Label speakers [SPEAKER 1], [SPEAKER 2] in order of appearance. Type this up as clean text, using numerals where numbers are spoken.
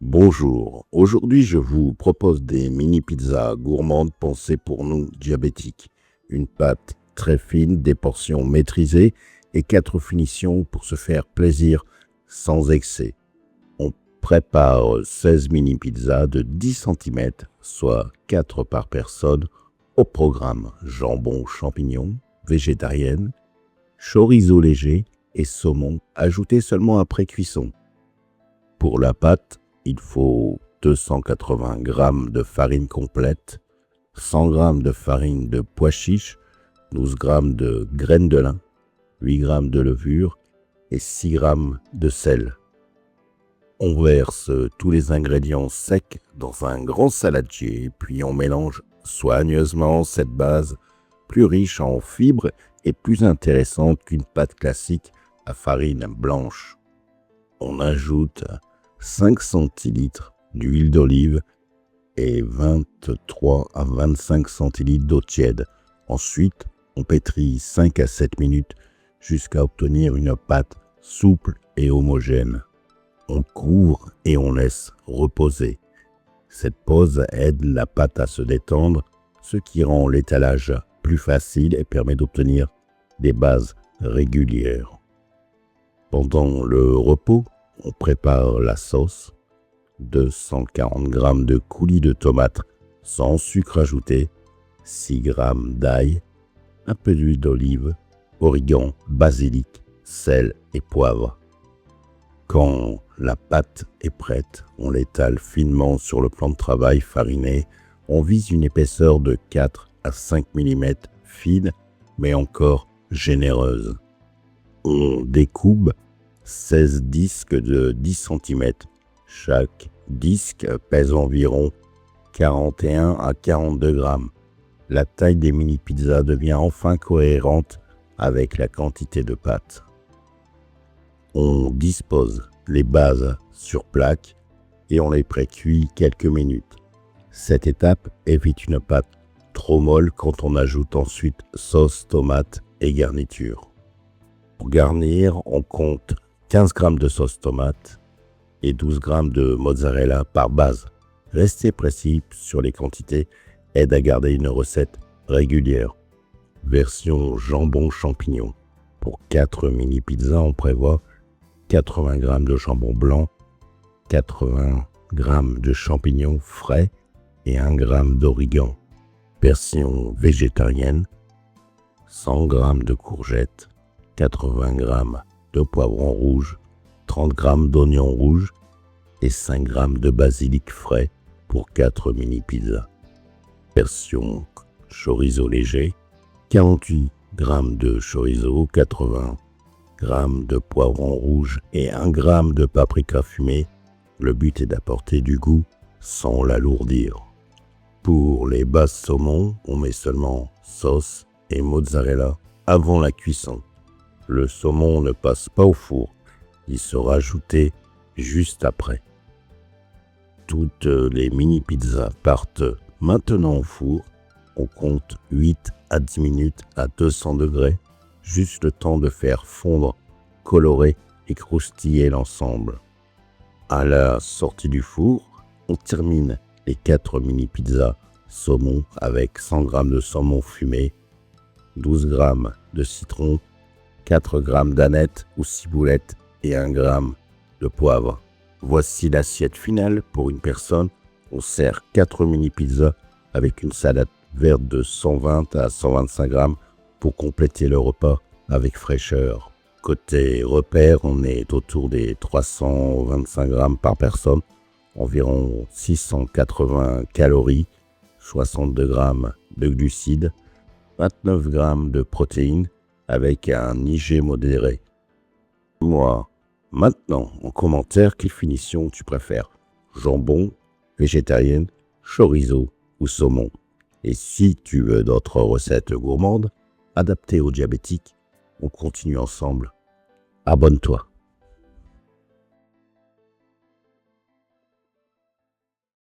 [SPEAKER 1] Bonjour, aujourd'hui je vous propose des mini pizzas gourmandes pensées pour nous diabétiques. Une pâte très fine, des portions maîtrisées et 4 finitions pour se faire plaisir sans excès. On prépare 16 mini pizzas de 10 cm, soit 4 par personne. Au programme jambon champignon, végétarienne, chorizo léger et saumon ajoutés seulement après cuisson. Pour la pâte, il faut 280 g de farine complète, 100 g de farine de pois chiche, 12 g de graines de lin, 8 g de levure et 6 g de sel. On verse tous les ingrédients secs dans un grand saladier, puis on mélange soigneusement cette base plus riche en fibres et plus intéressante qu'une pâte classique à farine blanche. On ajoute 5 centilitres d'huile d'olive et 23 à 25 centilitres d'eau tiède. Ensuite, on pétrit 5 à 7 minutes jusqu'à obtenir une pâte souple et homogène. On couvre et on laisse reposer. Cette pause aide la pâte à se détendre, ce qui rend l'étalage plus facile et permet d'obtenir des bases régulières. Pendant le repos, on prépare la sauce, 240 g de coulis de tomates sans sucre ajouté, 6 g d'ail, un peu d'huile d'olive, origan, basilic, sel et poivre. Quand la pâte est prête, on l'étale finement sur le plan de travail fariné. On vise une épaisseur de 4 à 5 mm fine, mais encore généreuse. On découpe 16 disques de 10 cm. Chaque disque pèse environ 41 à 42 g. La taille des mini pizzas devient enfin cohérente avec la quantité de pâte. On dispose les bases sur plaque et on les pré-cuit quelques minutes. Cette étape évite une pâte trop molle quand on ajoute ensuite sauce, tomate et garniture. Pour garnir, on compte 15 g de sauce tomate et 12 g de mozzarella par base. Rester précis sur les quantités aide à garder une recette régulière. Version jambon champignon. Pour 4 mini pizzas, on prévoit 80 g de jambon blanc, 80 g de champignons frais et 1 g d'origan. Version végétarienne, 100 g de courgettes, 80 g de poivrons rouges, 30 g d'oignons rouges et 5 g de basilic frais pour 4 mini pizzas. Version chorizo léger, 48 g de chorizo, 80 g de poivrons rouges et 1 g de paprika fumée. Le but est d'apporter du goût sans l'alourdir. Pour les bases saumon, on met seulement sauce et mozzarella avant la cuisson. Le saumon ne passe pas au four, il sera ajouté juste après. Toutes les mini pizzas partent maintenant au four. On compte 8 à 10 minutes à 200 degrés, juste le temps de faire fondre, colorer et croustiller l'ensemble. À la sortie du four, on termine les 4 mini pizzas saumon avec 100 g de saumon fumé, 12 g de citron, 4 g d'aneth ou ciboulette et 1 g de poivre. Voici l'assiette finale pour une personne. On sert 4 mini pizzas avec une salade verte de 120 à 125 g pour compléter le repas avec fraîcheur. Côté repère, on est autour des 325 g par personne, environ 680 calories, 62 g de glucides, 29 g de protéines avec un IG modéré. Moi, maintenant en commentaire, quelle finition tu préfères? Jambon, végétarienne, chorizo ou saumon? Et si tu veux d'autres recettes gourmandes adaptées aux diabétiques, on continue ensemble. Abonne-toi.